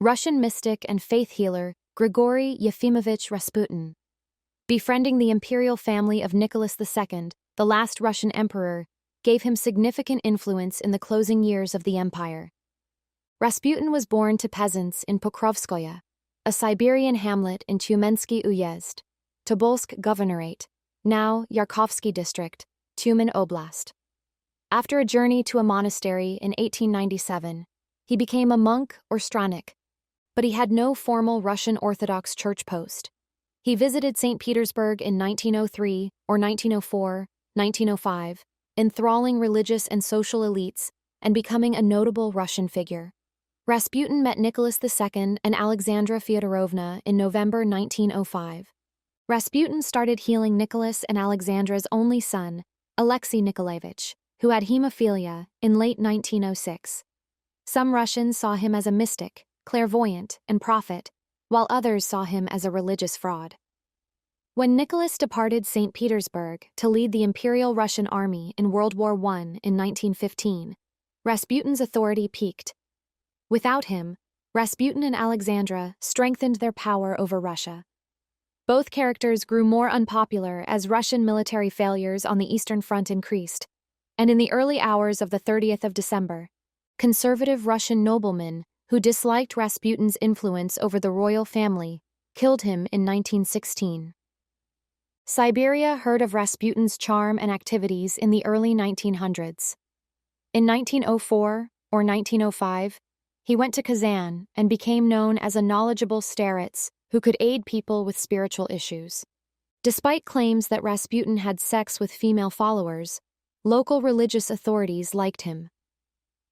Russian mystic and faith healer Grigori Yefimovich Rasputin. Befriending the imperial family of Nicholas II, the last Russian emperor, gave him significant influence in the closing years of the empire. Rasputin was born to peasants in Pokrovskoye, a Siberian hamlet in Tyumensky Uyezd, Tobolsk Governorate, now Yarkovsky District, Tyumen Oblast. After a journey to a monastery in 1897, he became a monk or strannik, but he had no formal Russian Orthodox Church post. He visited Saint Petersburg in 1903 or 1904, 1905, enthralling religious and social elites and becoming a notable Russian figure. Rasputin met Nicholas II and Alexandra Feodorovna in November 1905. Rasputin started healing Nicholas and Alexandra's only son, Alexei Nikolaevich, who had hemophilia, in late 1906. Some Russians saw him as a mystic, clairvoyant, and prophet, while others saw him as a religious fraud. When Nicholas departed St. Petersburg to lead the Imperial Russian Army in World War I in 1915, Rasputin's authority peaked. Without him, Rasputin and Alexandra strengthened their power over Russia. Both characters grew more unpopular as Russian military failures on the Eastern Front increased, and in the early hours of the 30th of December, conservative Russian noblemen who disliked Rasputin's influence over the royal family killed him in 1916. Siberia heard of Rasputin's charm and activities in the early 1900s. In 1904 or 1905, he went to Kazan and became known as a knowledgeable starets who could aid people with spiritual issues. Despite claims that Rasputin had sex with female followers, local religious authorities liked him.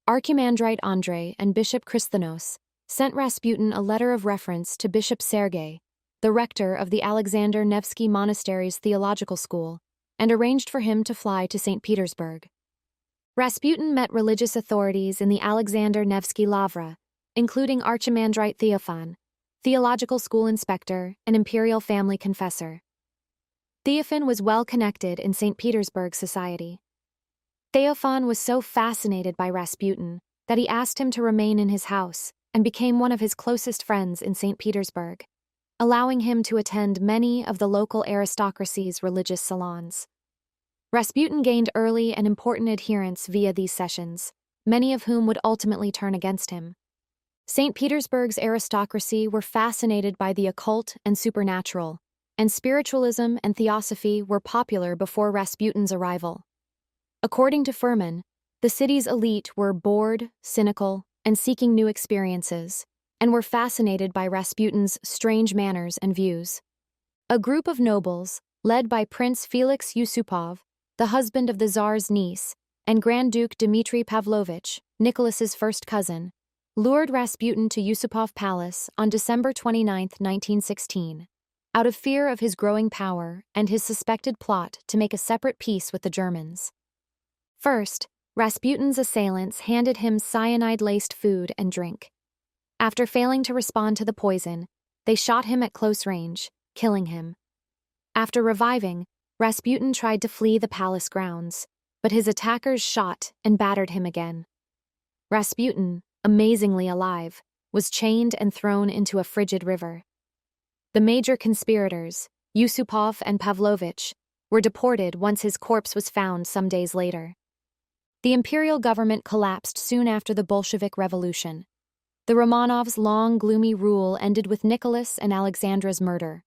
Archimandrite Andrei and Bishop Christianos sent Rasputin a letter of reference to Bishop Sergei, the rector of the Alexander Nevsky Monastery's theological school, and arranged for him to fly to St. Petersburg. Rasputin met religious authorities in the Alexander Nevsky Lavra, including Archimandrite Theophan, theological school inspector, and imperial family confessor. Theophan was well connected in St. Petersburg society. Theophan was so fascinated by Rasputin that he asked him to remain in his house and became one of his closest friends in St. Petersburg, allowing him to attend many of the local aristocracy's religious salons. Rasputin gained early and important adherents via these sessions, many of whom would ultimately turn against him. St. Petersburg's aristocracy were fascinated by the occult and supernatural, and spiritualism and theosophy were popular before Rasputin's arrival. According to Furman, the city's elite were bored, cynical, and seeking new experiences, and were fascinated by Rasputin's strange manners and views. A group of nobles, led by Prince Felix Yusupov, the husband of the Tsar's niece, and Grand Duke Dmitry Pavlovich, Nicholas's first cousin, lured Rasputin to Yusupov Palace on December 29, 1916, out of fear of his growing power and his suspected plot to make a separate peace with the Germans. First, Rasputin's assailants handed him cyanide-laced food and drink. After failing to respond to the poison, they shot him at close range, killing him. After reviving, Rasputin tried to flee the palace grounds, but his attackers shot and battered him again. Rasputin, amazingly alive, was chained and thrown into a frigid river. The major conspirators, Yusupov and Pavlovich, were deported once his corpse was found some days later. The imperial government collapsed soon after the Bolshevik Revolution. The Romanovs' long, gloomy rule ended with Nicholas and Alexandra's murder.